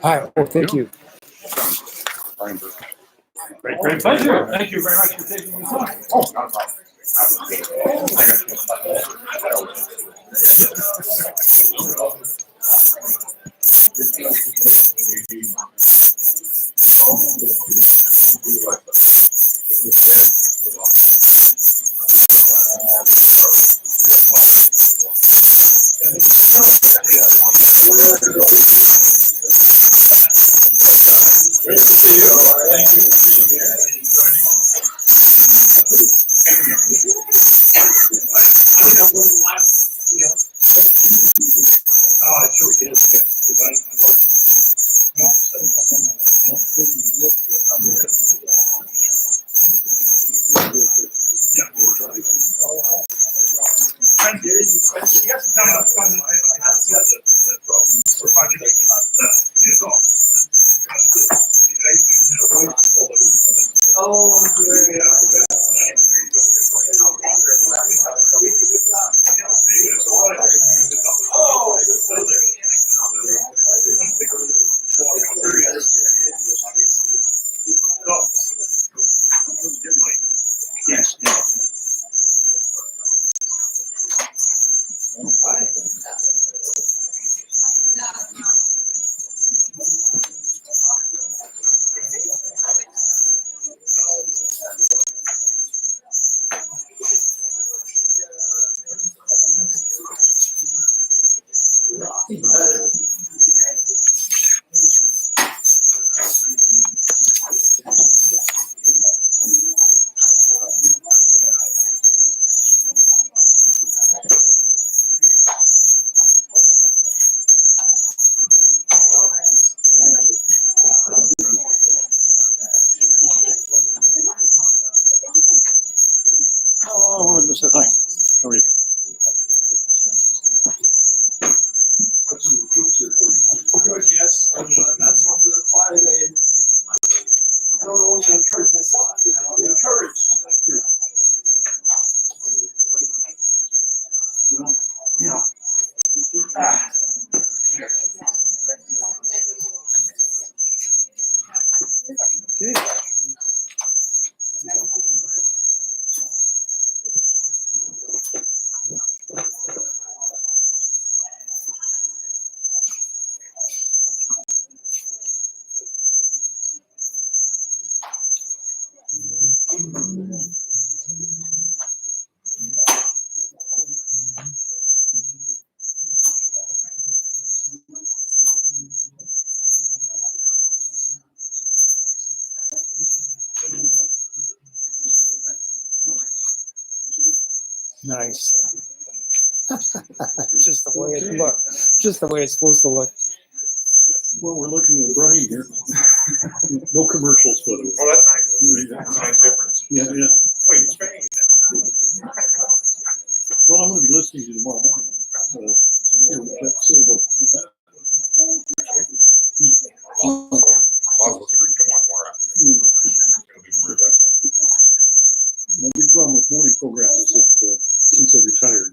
Hi. Oh, thank you. Great pleasure. Thank you very much for taking the time. Oh, not a problem. Great to see you. Thank you for being here and joining us. I think I'm one of the last, Oh, sure we did, yeah. Because Thank you. Yes, no, that's fine. I have said that problem. We're finding it's off. Oh, I wanted to say hi. How are you? Good, yes. That's why I don't always encourage myself. I'm encouraged. That's true. Yeah. Okay. Nice. Just the way it looks. Just the way it's supposed to look. Well, we're looking at Brian here. No commercials for them. Oh, that's nice. That's a nice difference. Yeah. Wait, you're paying Well, I'm going to be listening to you tomorrow morning. See what Jeff said about that. Oswald's agreed to one more afternoon. It'll be more interesting. My big problem with morning programs is that since I retired,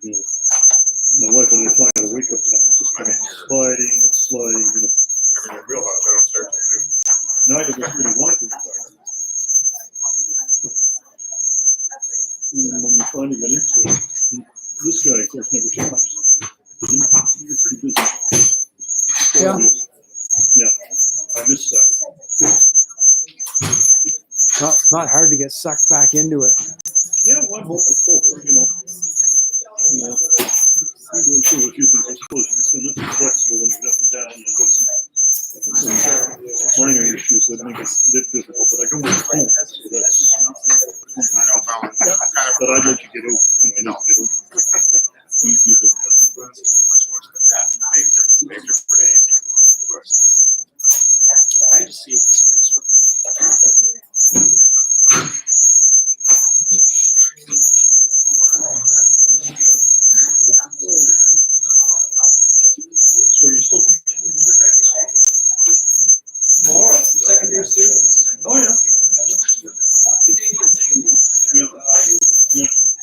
my wife and I find a wake up time. It's just kind of sliding. I'm in your wheelhouse. I don't start till noon. Neither of us really wanted to retire. And when we finally got into it, this guy, of course, never stops. You're pretty busy. Yeah. Yeah, I miss that. Not hard to get sucked back into it. Yeah, well, I'm hoping for, Yeah. I'm doing too a few things. I suppose you can still be flexible when you're up and down. You've got some minor issues that make it a bit difficult, but I can work at home. So that's, I know, Colin. but I'd let you get over. I know. Meet people. Maybe you're pretty easy. I just see if this So you're still More second year students. Oh yeah. Yeah.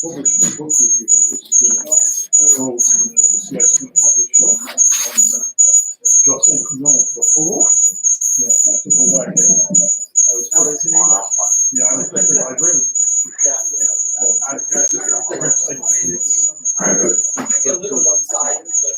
published my book review. I just wrote yes, published on Justin Cunell for yeah, I took a whack at it. I was yeah, I read it. It's a little one-sided, but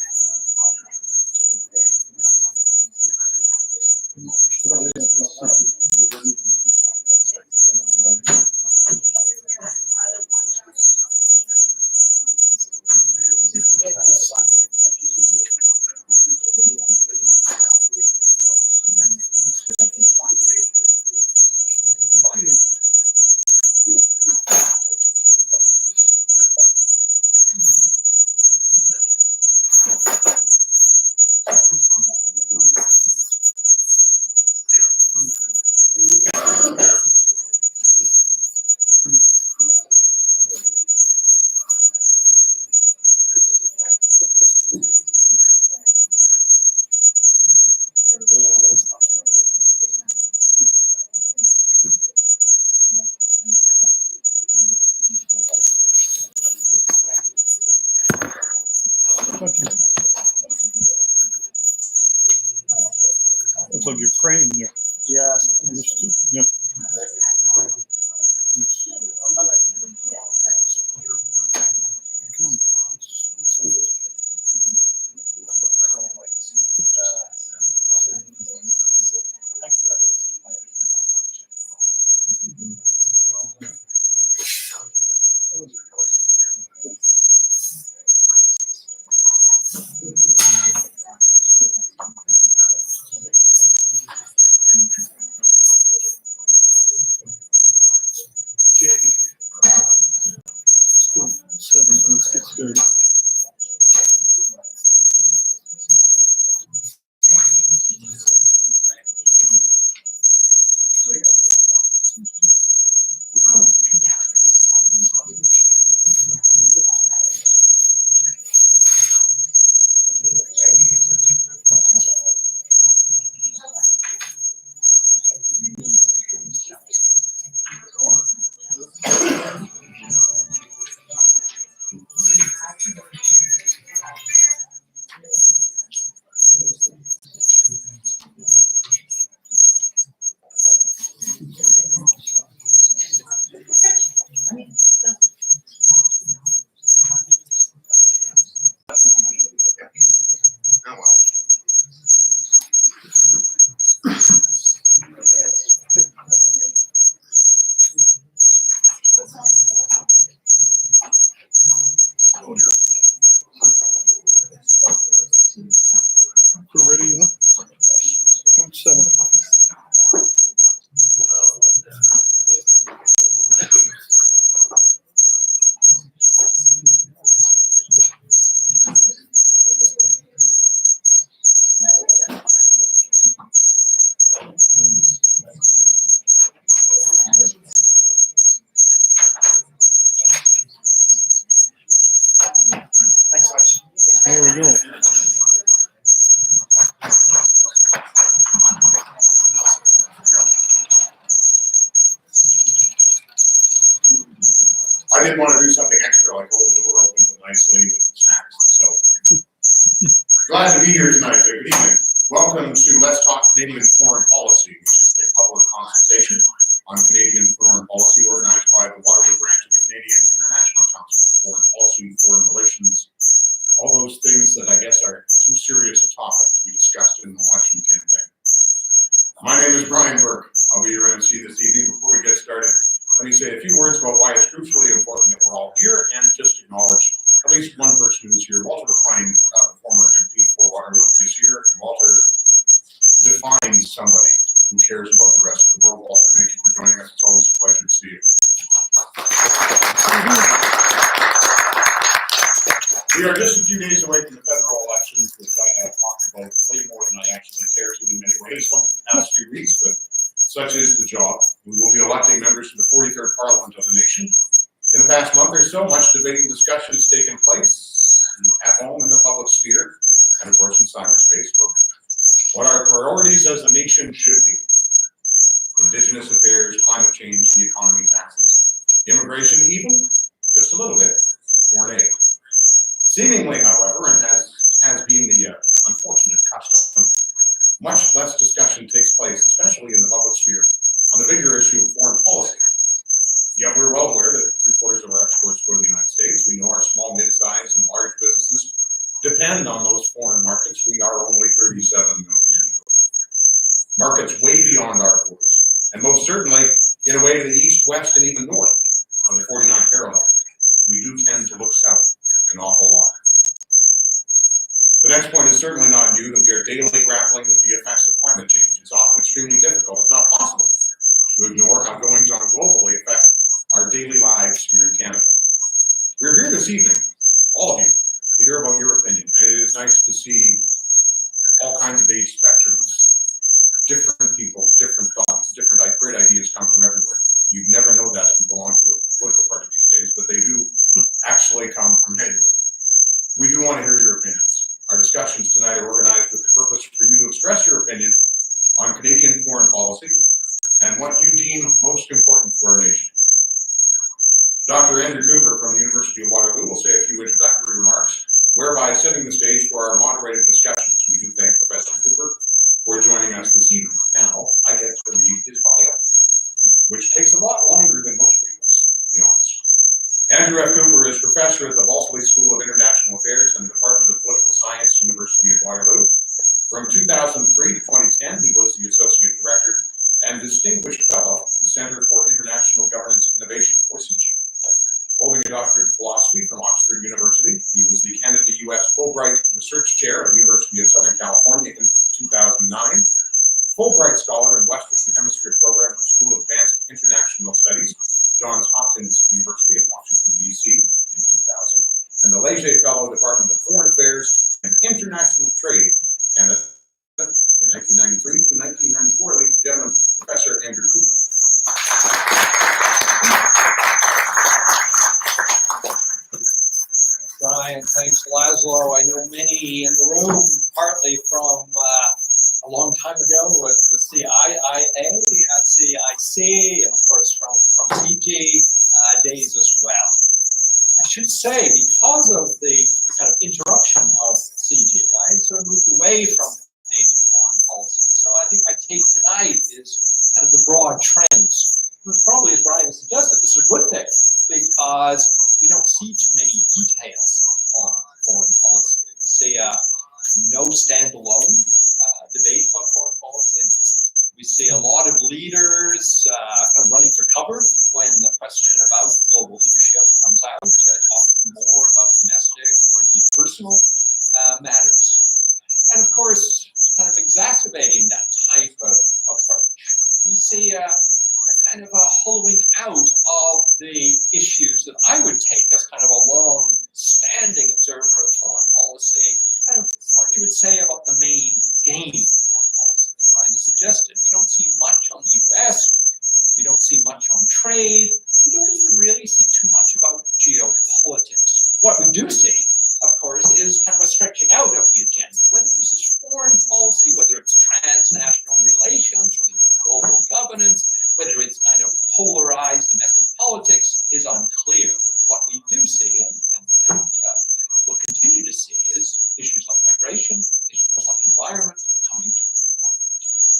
Looks like you're praying there. Yeah. Yeah. Okay. Let's go 7. Let's get started. Oh, well. We're ready, yeah? 7. Thanks so much. There we go. I didn't want to do something extra like hold the door open with a nice lady with snacks. So glad to be here tonight. Good evening. Welcome to Let's Talk Canadian Foreign Policy, which is a public consultation on Canadian foreign policy organized by the Waterloo branch of the Canadian International Council, Foreign Policy, Foreign Relations, all those things that I guess are too serious a topic to be discussed in an election campaign. My name is Brian Burke. I'll be your MC this evening. Before we get started, let me say a few words about why it's crucially important that we're all here, and just acknowledge at least one person who's here. Walter McLean, the former MP for Waterloo, is here, and Walter defines somebody who cares about the rest of the world. Walter, thank you for joining us. It's always a pleasure to see you. We are just a few days away from the federal elections, which I have talked about way more than I actually care to in many ways over the past few weeks, but such is the job. We will be electing members to the 43rd Parliament of the nation. In the past month or so, much debate and discussion has taken place at home in the public sphere, and of course in cyberspace, about what our priorities as a nation should be. Indigenous affairs, climate change, the economy, taxes, immigration even, just a little bit, foreign aid. Seemingly, however, and has been the unfortunate custom, much less discussion takes place, especially in the public sphere, on the bigger issue of foreign policy. Yet we're well aware that 3/4 of our exports go to the United States. We know our small, mid-sized, and large businesses depend on those foreign markets. We are only 37 million people. Markets way beyond our borders, and most certainly in a way to the east, west, and even north of the 49 parallel. We do tend to look south an awful lot. The next point is certainly not new, that we are daily grappling with the effects of climate change. It's often extremely difficult, if not possible, to ignore how goings on globally affect our daily lives here in Canada. We're here this evening, all of you, to hear about your opinion. And it is nice to see all kinds of age spectrums, different people, different thoughts, different great ideas come from everywhere. You'd never know that if you belong to a political party these days, but they do actually come from anywhere. We do want to hear your opinions. Our discussions tonight are organized with the purpose for you to express your opinion on Canadian foreign policy and what you deem most important for our nation. Dr. Andrew Cooper from the University of Waterloo will say a few introductory remarks, whereby setting the stage for our moderated discussions. We do thank Professor Cooper for joining us this evening. Now I get to read his bio, which takes a lot longer than most people's, to be honest. Andrew F. Cooper is professor at the Waterloo School of International Affairs and the Department of Political Science, University of Waterloo. From 2003 to 2010, he was the Associate Director and Distinguished Fellow of the Center for International Governance Innovation, or CG. Holding a doctorate in philosophy from Oxford University, he was the Canada-U.S. Fulbright Research Chair at the University of Southern California in 2009, Fulbright Scholar in Western Hemisphere Program at the School of Advanced International Studies, Johns Hopkins University in Washington, D.C. in 2000, and the Leger Fellow, Department of Foreign Affairs and International Trade, Canada, in 1993 to 1994. Ladies and gentlemen, Professor Andrew Cooper. Thanks, Brian. Thanks, Laszlo. I know many in the room, partly from a long time ago with the CIIA, CIC, and of course from CG days as well. I should say, because of the kind of interruption of CG, I sort of moved away from Canadian foreign policy. So I think my take tonight is kind of the broad trends. Which probably, as Brian suggested, this is a good thing because we don't see too many details on foreign policy. We see no standalone debate about foreign policy. We see a lot of leaders kind of running for cover when the question about global leadership comes out, talking more about domestic or indeed personal matters. And of course, kind of exacerbating that type of approach, we see a kind of a hollowing out of the issues that I would take as kind of a long-standing observer of foreign policy, kind of what you would say about the main game of foreign policy. As Brian suggested, we don't see much on the U.S., we don't see much on trade, we don't even really see too much about geopolitics. What we do see, of course, is kind of a stretching out of the agenda, whether this is foreign policy, whether it's transnational relations, whether it's global governance, whether it's kind of polarized domestic politics is unclear. But what we do see and will continue to see is issues like migration, issues like environment coming to the fore.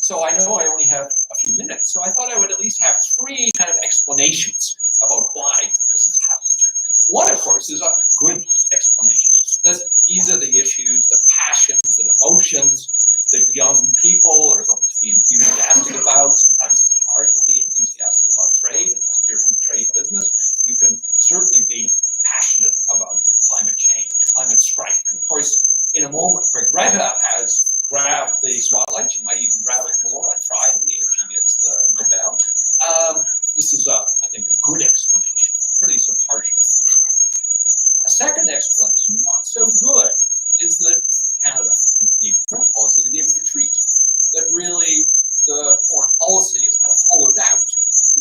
So I know I only have a few minutes, so I thought I would at least have three kind of explanations about why this has happened. One, of course, is a good explanation. That these are the issues, the passions, the emotions that young people are going to be enthusiastic about. Sometimes it's hard to be enthusiastic about trade unless you're in the trade business. You can certainly be passionate about climate change, climate strike. And of course, in a moment where Greta has grabbed the spotlight, she might even grab it more on Friday if she gets the Nobel. This is, I think, a good explanation, or at least a partial explanation. A second explanation, not so good, is that Canada and Canadian foreign policy is in retreat. That really the foreign policy is kind of hollowed out.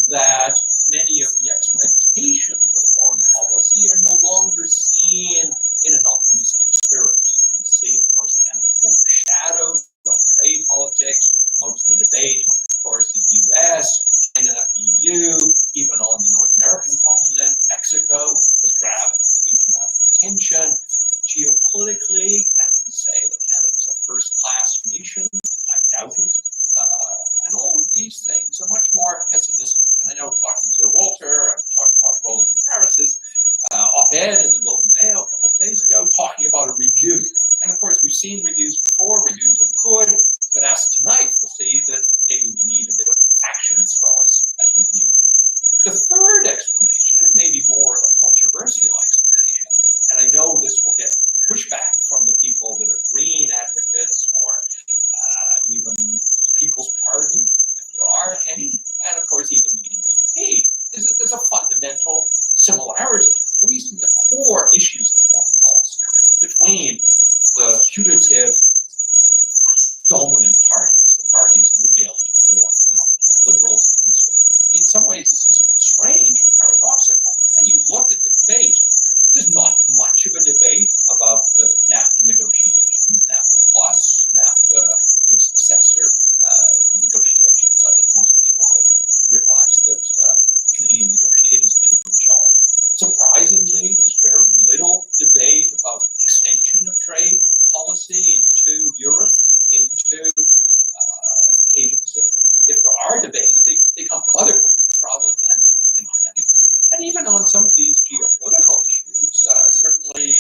That many of the expectations of foreign policy are no longer seen in an optimistic spirit. We see, of course, Canada overshadowed on trade politics. Most of the debate, of course, is U.S., China, EU, even on the North American continent, Mexico has attention. Geopolitically, can we say that Canada is a first-class nation? I doubt it. And all of these things are much more pessimistic. And I know talking to Walter, I'm talking about Roland Harris's op-ed in the Globe and Mail a couple of days ago, talking about a review. And of course, we've seen reviews before. Reviews are good, but as tonight, we'll see that maybe we need a bit of action as well as review. The third explanation, and maybe more of a controversial explanation, and I know this will get pushback from the people that are green advocates or even People's Party, if there are any, and of course even the NDP, is that there's a fundamental similarity, at least in the core issues of foreign policy, between the putative dominant parties, the parties that would be able to form liberals and conservatives. In some ways, this is strange and paradoxical. When you look at the debate, there's not much of a debate about the NAFTA negotiations, NAFTA Plus, NAFTA, the successor negotiations. I think most people have realized that Canadian negotiators did a good job. Surprisingly, there's very little debate about extension of trade policy into Europe, into Asia Pacific. If there are debates, they come from other countries rather than Canada. And even on some of these geopolitical issues, certainly,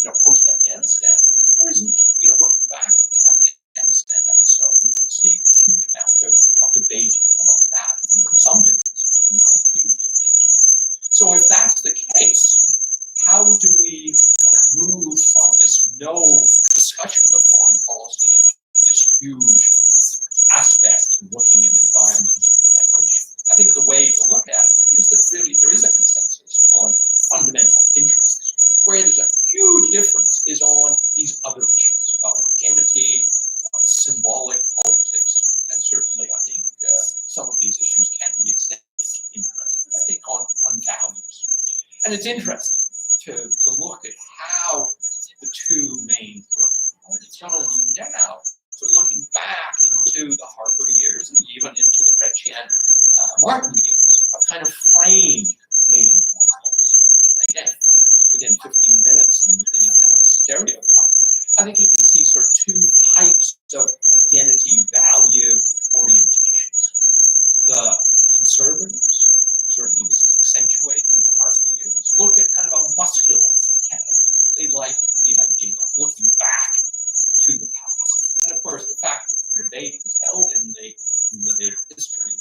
post-Afghanistan, there isn't, looking back at the Afghanistan episode, we don't see a huge amount of debate about that. I mean, some differences, but not a huge debate. So if that's the case, how do we kind of move from this no discussion of foreign policy into this huge aspect of looking at environment migration? I think the way to look at it is that really there is a consensus on fundamental interests. Where there's a huge difference is on these other issues about identity, about symbolic politics, and certainly I think some of these issues can be extended to interest, but I think on values. And it's interesting to look at how the two main political parties, not only now, but looking back into the Harper years and even into the Chrétien Martin years, have kind of framed Canadian foreign policy. Again, within 15 minutes and within a kind of a stereotype, I think you can see sort of two types of identity value orientations. The conservatives, certainly this is accentuated in the Harper years, look at kind of a muscular Canada. They like the idea of looking back to the past. And of course, the fact that the debate was held in the History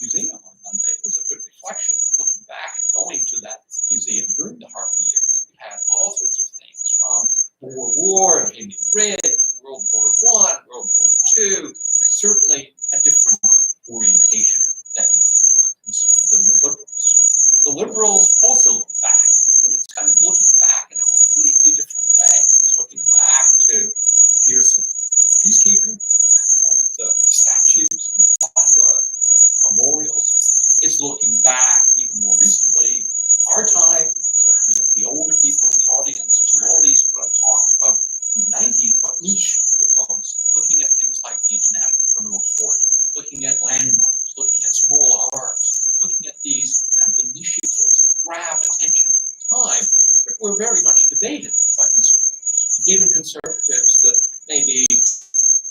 Museum on Monday is a good reflection of looking back and going to that museum during the Harper years. We had all sorts of things from the Boer War, Amy Rid, World War I, World War II, certainly a different orientation than the Liberals. The Liberals also look back, but it's kind of looking back in a completely different way. It's looking back to Pearson peacekeeping, the statues in Ottawa, memorials. It's looking back even more recently, our time, certainly of the older people in the audience, to all these what I talked about in the 90s, about niche diplomacy, looking at things like the International Criminal Court, looking at landmarks, looking at small arms, looking at these kind of initiatives that grabbed attention at the time, but were very much debated by conservatives, even conservatives that maybe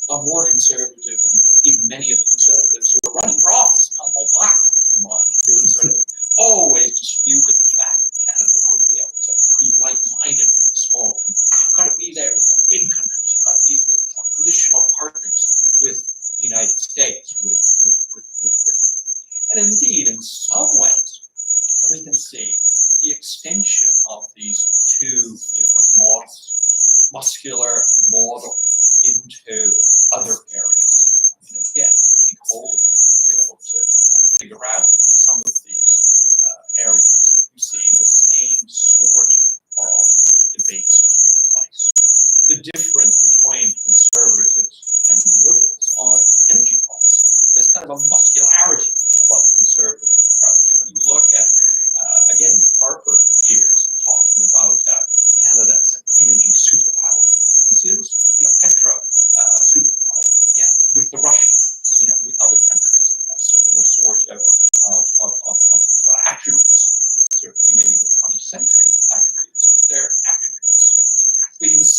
are more conservative than even many of the conservatives who are running for office. Conrad Black comes to mind, who sort of always disputed the fact that Canada would be able to be like-minded with these small countries. You've got to be there with the big countries. You've got to be with our traditional partners, with the United States, with Britain. And indeed, in some ways, we can see the extension of these two different models, muscular model, into other areas. And again, I think all of you will be able to figure out some of these areas that you see the same sort of debates taking place. The difference between conservatives and liberals on energy policy. There's kind of a muscularity about the conservative approach. When you look at, again, the Harper years, talking about Canada as an energy superpower,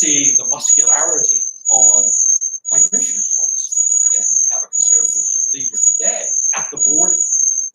see the muscularity on migration policy. Again, we have a conservative leader today at the border,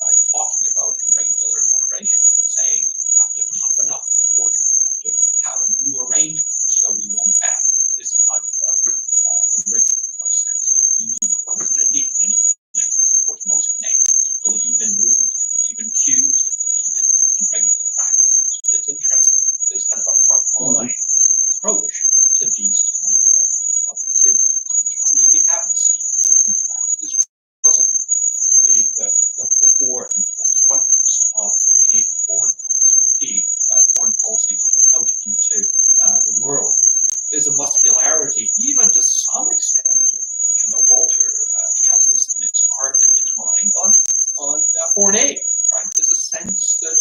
right, talking about irregular migration, saying have to toughen up the border, have to have a new arrangement so we won't have this type of irregular process. We need rules, and indeed many Canadians, of course most Canadians, believe in rules, they believe in queues, they believe in regular practices. But it's interesting, there's kind of a frontline approach to these type of activities. And probably we haven't seen, in fact, this wasn't the fore and frontmost of Canadian foreign policy, or indeed foreign policy looking out into the world. There's a muscularity, even to some extent, and Walter has this in his heart and his mind on foreign aid, right? There's a sense that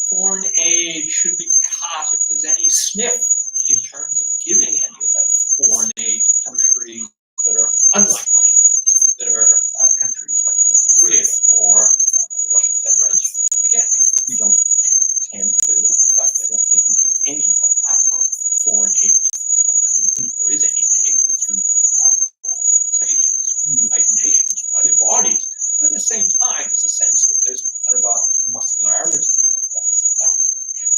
foreign aid should be cut if there's any sniff in terms of giving any of that foreign aid to countries that are unlike-minded, that are countries like North Korea or the Russian Federation. Again, we don't tend to, in fact, I don't think we do any bilateral foreign aid to those countries. If there is any aid, it's through multilateral organizations, United Nations, or other bodies. But at the same time, there's a sense that there's kind of a muscularity of that function.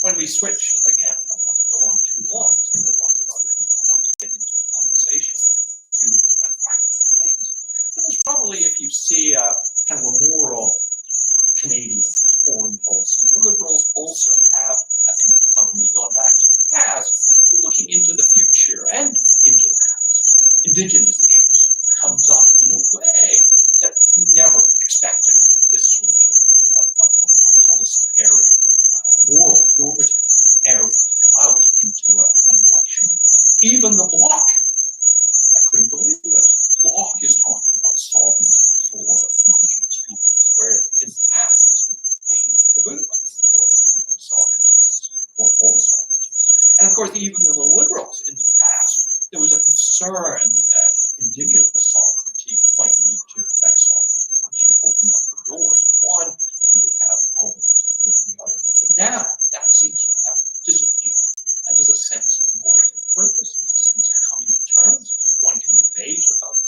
When we switch, and again, I don't want to go on too long, because I know lots of other people want to get into the conversation and do kind of practical things. There's probably, if you see a kind of a moral Canadian foreign policy, the Liberals also have, I think, probably gone back to the past, we're looking into the future and into the past. Indigenous issues comes up in a way that we never expected this sort of policy area, moral, normative area to come out into an election. Even the Bloc, I couldn't believe it, Bloc is talking about sovereignty for Indigenous peoples, where in the past this would have been taboo, I think, for most sovereigntists, or all sovereigntists. And of course, even the Liberals in the past, there was a concern that Indigenous sovereignty might lead to Quebec sovereignty. Once you opened up the doors of one, you would have problems with the other. But now, that seems to have disappeared. And there's a sense of normative purpose, there's a sense of coming to terms. One can debate about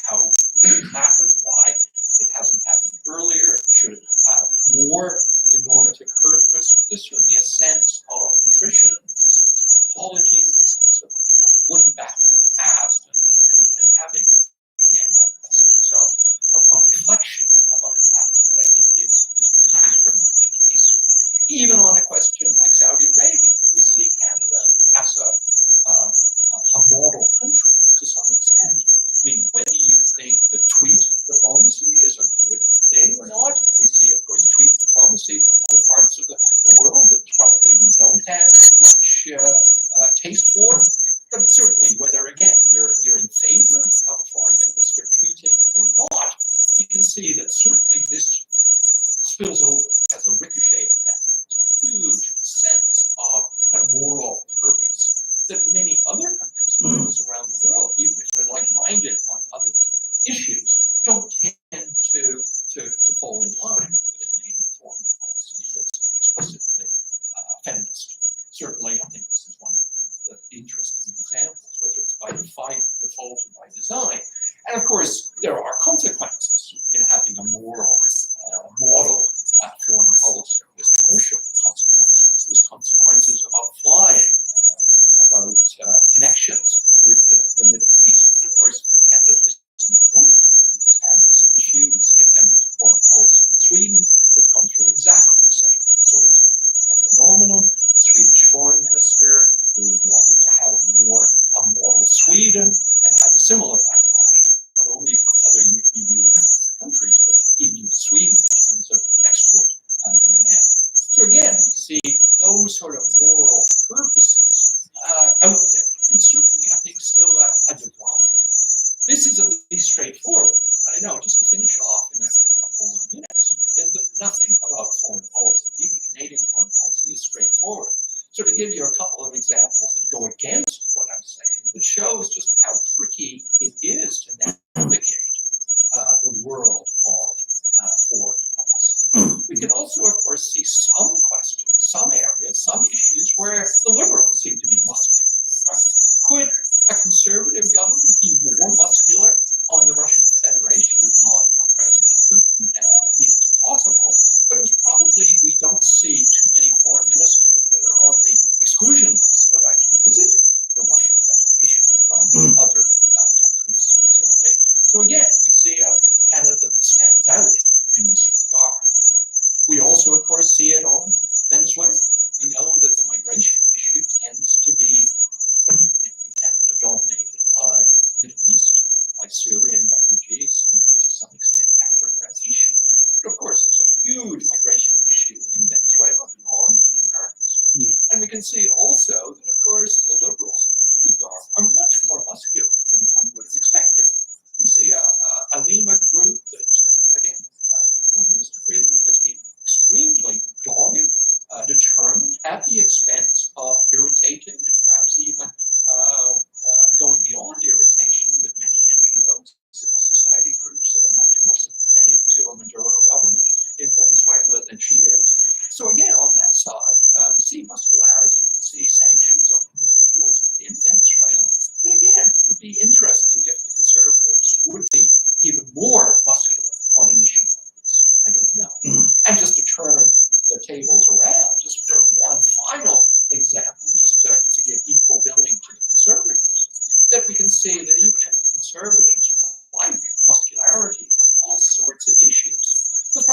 how it happened, why it hasn't happened earlier, should it have more normative purpose. But there's certainly a sense of contrition, a sense of apology, a sense of looking back to the past and having, again, a sense of reflection about the past that I think is very much the case. Even on a question like Saudi Arabia, we see Canada as a model country to some extent. I mean, whether you think that tweet diplomacy is a good thing or not, we see, of course, tweet diplomacy from other parts of the world that probably we don't have much taste for. But certainly, whether, again, you're in favor of a foreign minister tweeting or not, we can see that certainly this spills over as a ricochet effect. It's a huge sense of kind of moral purpose that many other countries around the world, even if they're like-minded on other issues, don't tend to fall in line with a Canadian foreign policy that's explicitly feminist. Certainly, I think this is one of the interesting examples, whether it's by default or by design. And of course, there are consequences in having a moral model foreign policy. There's commercial consequences. There's consequences about flying, about connections with the Middle East. And of course, Canada isn't the only country that's had this issue. We see a feminist foreign policy in Sweden that's gone through exactly the same sort of phenomenon. The Swedish foreign minister who wanted to have a model Sweden and has a similar backlash, not only from other EU countries, but even Sweden in terms of export demand. So again, we see those sort of moral purposes out there, and certainly I think still a divide. This is at least straightforward, and I know, just to finish off in a couple more minutes, is that nothing about foreign policy, even Canadian foreign policy, is straightforward. So to give you a couple of examples that go against what I'm saying, that shows just how tricky it is to navigate the world of foreign policy. We can also, of course, see some questions, some areas, some issues where the Liberals seem to be muscular. Right? And we can see also that, of course, the Liberals in that regard are much more muscular than one would have expected. You see a Lima group that, again, Minister Freeland has been extremely dogged, determined at the expense of irritating and perhaps even going beyond irritation with many NGOs, civil society groups that are much more sympathetic to a Maduro government in Venezuela than she is. So again, on that side, we see muscularity, we see sanctions on individuals within Venezuela. But again, it would be interesting if the conservatives would be even more muscular on an issue like this. I don't know. And just to turn the tables around, just for one final example, just to give equal billing to the conservatives, that we can see that even if the conservatives like muscularity on all sorts of issues, there's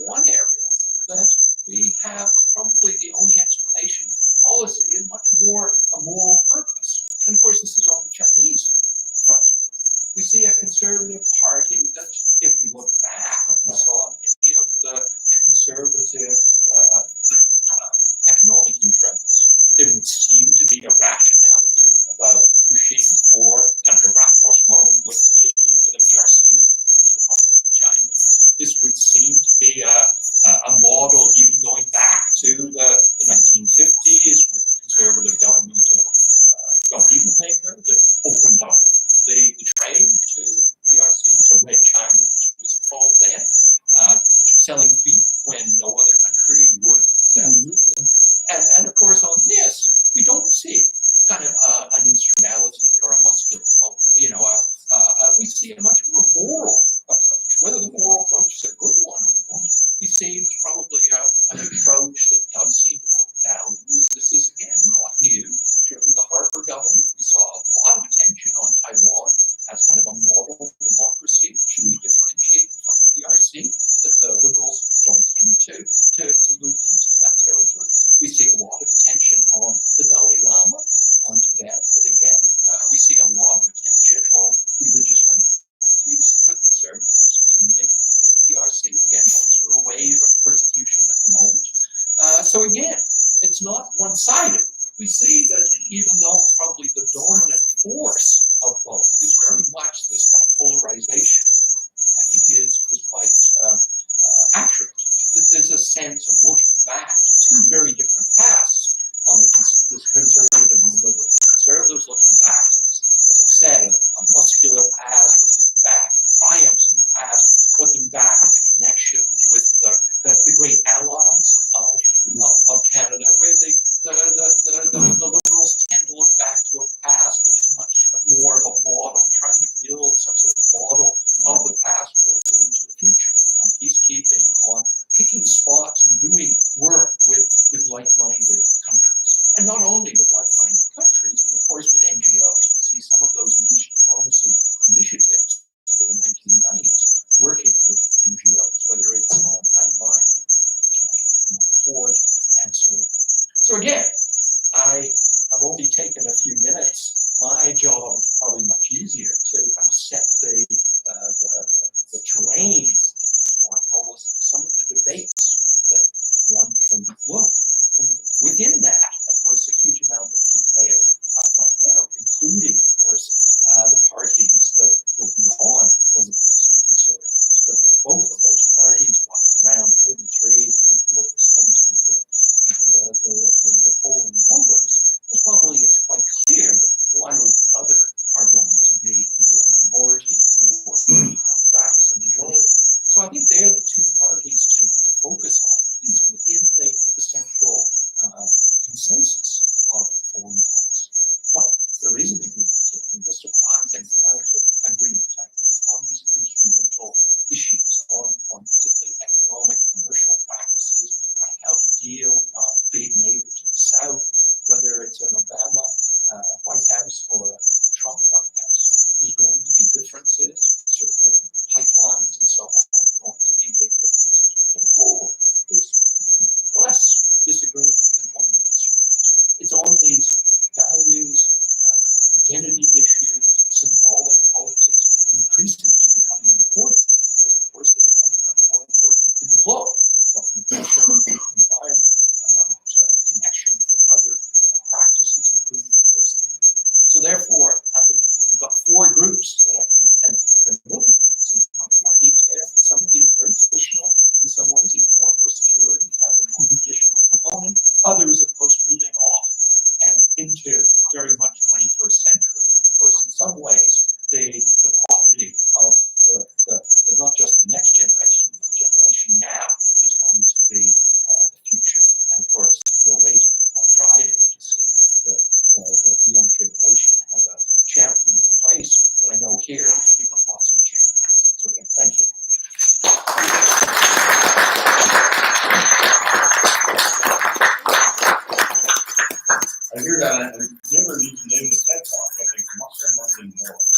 one area that we have probably the only explanation for policy and much more a moral purpose. And of course, this is on the Chinese front. We see a conservative party that, if we look back, we saw many of the conservative economic interests, there would seem to be a rationality about pushing for kind of a rapprochement with the PRC, the Republic of China. This would seem to be a model even going back to the 1950s with the conservative government of John Evenmaker that opened up the trade to PRC, to Red China, as it was called then, selling wheat when no other country would sell. And of course, on this, we don't see kind of an instrumentality or a muscular, we see a much more moral approach. Whether the moral approach is a good one or not, we see it's probably an approach that does seem to put values. This is, again, not new. During the Harper government, we saw a lot of attention on Taiwan as kind of a model democracy that should be differentiated from the PRC, that the Liberals don't tend to move into that territory. We see a lot of attention on the Dalai Lama, on Tibet, that again, we see a lot of attention on religious minorities for the conservatives in the PRC, again, going through a wave of persecution at the moment. So again, it's not one-sided. We see that even though it's probably the dominant force of both, is very much this kind of polarization, I think is quite accurate. That there's a sense of looking back to two very different paths on this conservative and liberal. Conservatives looking back to this, as I've said, a muscular past, looking back at triumphs in the past, looking back at the connections with the great allies of Canada, where the Liberals tend to look back to a past that is much more of a model, trying to build some sort of model of the past, but also into the future, on peacekeeping, on picking spots and doing work with like-minded countries. And not only with like-minded countries, but of course with NGOs. You see some of those niche diplomacy initiatives of the 1990s working with NGOs, whether it's on landmine, international port, and so on. So again, I've only taken a few minutes. My job is probably much easier to kind of set the terrain for foreign policy, some of the debates that one can look. And within that, of course, a huge amount of detail I've left out, including, of course, the parties that go beyond the Liberals and Conservatives. But with both of those parties, around 33-34% of the polling numbers, it's quite clear that one or the other are going to be either a minority or perhaps a majority. So I think they're the two parties to focus on, at least within the central consensus of foreign policy. But there is an agreement here, and a surprising amount of agreement, I think, on these instrumental issues, on particularly economic, commercial practices, on how to deal with our big neighbor to the south, whether it's an Obama White House or a Trump White House. There's going to be differences, certainly pipelines and so on, going to be big differences. But the whole is less disagreement than one would expect. groups that I think can look at these in much more detail. Some of these very traditional in some ways, even more for security as a more traditional component. Others, of course, moving off and into very much 21st century. And of course, in some ways, the property of the not just the next generation, but the generation now is going to be the future. And of course, we'll wait on Friday to see if the young generation has a champion in place. But I know here we've got lots of champions. So again, thank you. I hear that, and I never need to name the TED Talk. I think muscle, money, and morals.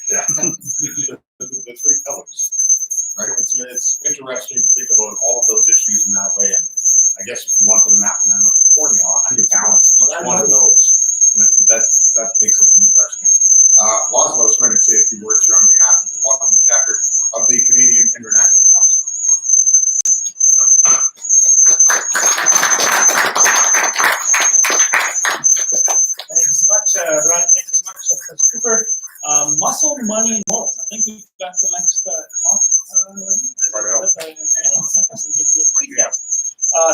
The three pillars, right? It's interesting to think about all of those issues in that way. And I guess if you want to the map and then look at the formula, how do you balance each one of those? And that makes it interesting. Laszlo is going to say a few words here on behalf of the Waterloo chapter of the Canadian International Council. Thank you so much, Brian. Thank you so much, Professor Cooper. Muscle, money, and morals. I think we've got the next talk.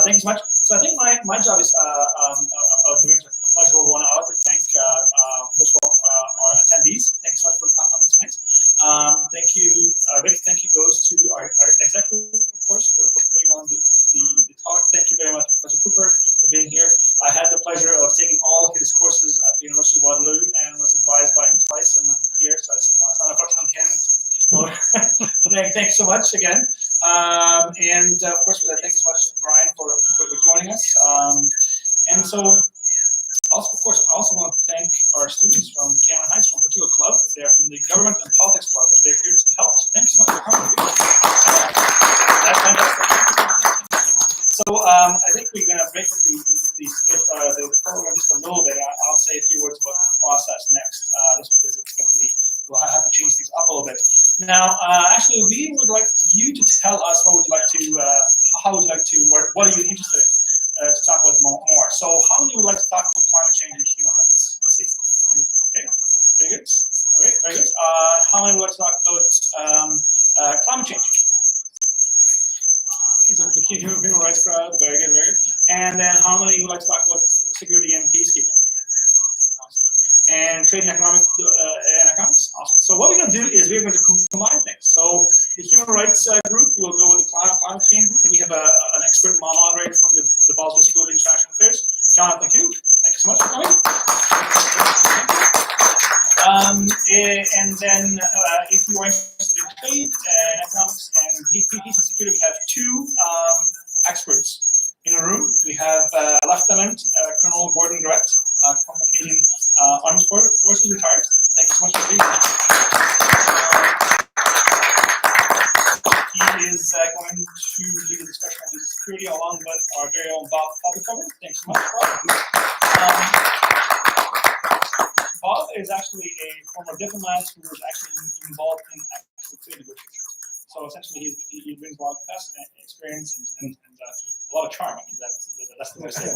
Thank you so much. So I think my job is doing a pleasure of one hour to thank first of all our attendees. Thank you so much for coming tonight. Thank you, Rick. Thank you goes to our executive, of course, for putting on the talk. Thank you very much, Professor Cooper, for being here. I had the pleasure of taking all his courses at the University of Waterloo and was advised by him twice, and I'm here, so it's not a function on him. Thank you so much again. And of course, thank you so much, Brian, for joining us. And so, also, of course, I also want to thank our students from Cameron Heights, from Particular Club. They're from the Government and Politics Club, and they're here to help. So thank you so much for coming. That's fantastic. So I think we're going to break the program just a little bit. I'll say a few words about the process next, just because it's going to be, we'll have to change things up a little bit. Now, actually, we would like you to tell us what would you like to, how would you like to, what are you interested in to talk about more. So how many would like to talk about climate change and human rights? Let's see. Okay, very good. Okay, very good. How many would like to talk about climate change? So the human rights crowd, very good, very good. And then how many would like to talk about security and peacekeeping? Awesome. And trade and economics. Awesome. So what we're going to do is we're going to combine things. So the human rights group will go with the climate change group, and we have an expert moderator from the Boston School of International Affairs, John. Thank you. Thank you so much for coming. And then if you are interested in trade and economics and peace and security, we have two experts in the room. We have Lieutenant Colonel Gordon Garrett from the Canadian Armed Forces, retired. Thank you so much for being here. He is going to lead the discussion on peace and security along with our very own Bob Cover. Thanks so much, Bob. Bob is actually a former diplomat who was actually involved in actual trade negotiations. So essentially, he brings a lot of experience and a lot of charm. I mean, that's the way to say it.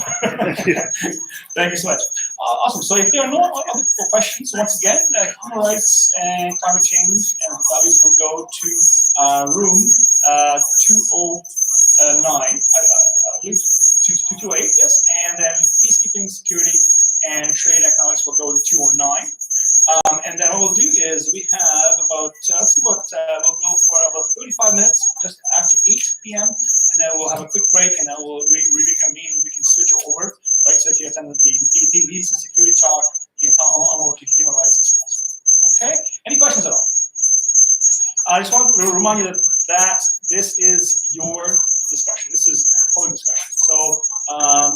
Thank you so much. Awesome. So if there are no other questions, once again, human rights and climate change and the values will go to room 209, I believe 228, yes, and then peacekeeping, security, and trade economics will go to 209. And then what we'll do is we have about, we'll go for about 35 minutes, just after 8 p.m., and then we'll have a quick break, and then we'll reconvene, we can switch over, right? So if you attended the peace and security talk, you can come on over to human rights as well. Okay? Any questions at all? I just want to remind you that this is your discussion. This is public discussion. So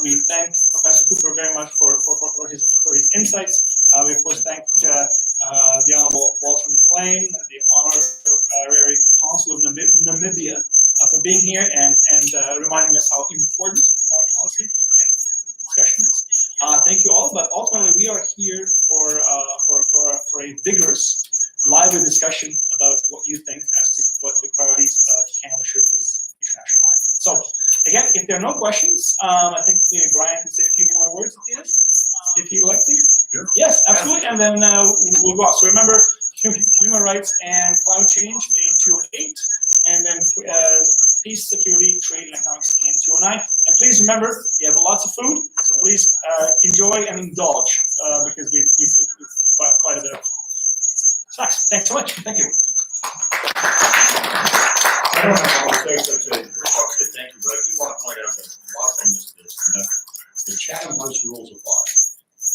we thank Professor Cooper very much for his insights. We of course thank the Honorable Walter McLean, the Honorary Consul of Namibia, for being here and reminding us how important foreign policy and discussion is. Thank you all, but ultimately we are here for a vigorous, lively discussion about what you think as to what the priorities Canada should be internationally. So again, if there are no questions, I think maybe Brian can say a few more words at the end, if you'd like to. Sure. Yes, absolutely, and then we'll go off. So remember, human rights and climate change in 208, and then peace, security, trade, and economics in 209. And please remember, we have lots of food, so please enjoy and indulge because we've got quite a bit of snacks. Thanks so much. Thank you. I don't have all the things that say, first off, say thank you, but I do want to point out that a lot of things missed this, and that the Chatham House rules apply.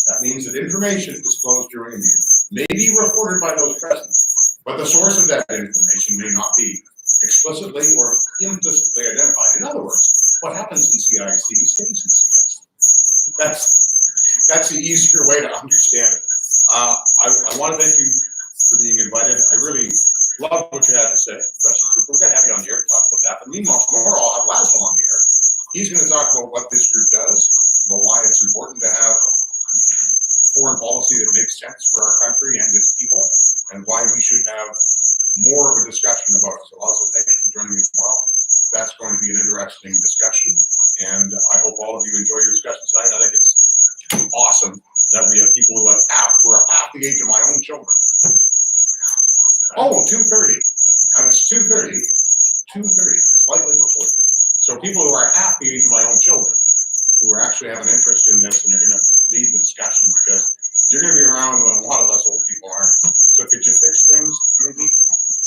That means that information disclosed during a meeting may be reported by those present, but the source of that information may not be explicitly or implicitly identified. In other words, what happens in CIC stays in CIC. That's the easier way to understand it. I want to thank you for being invited. I really love what you had to say, Professor Cooper. We're going to have you on the air to talk about that. But meanwhile, tomorrow I'll have Laszlo on the air. He's going to talk about what this group does, about why it's important to have foreign policy that makes sense for our country and its people, and why we should have more of a discussion about it. So Laszlo, thank you for joining me tomorrow. That's going to be an interesting discussion, and I hope all of you enjoy your discussion tonight. I think it's awesome that we have people who are half the age of my own children. Oh, 2:30. It's 2:30, slightly before this. So people who are half the age of my own children, who are actually have an interest in this and are going to lead the discussion, because you're going to be around when a lot of us old people aren't. So could you fix things, maybe?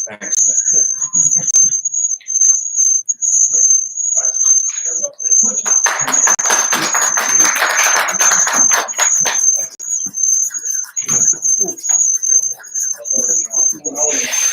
Thanks.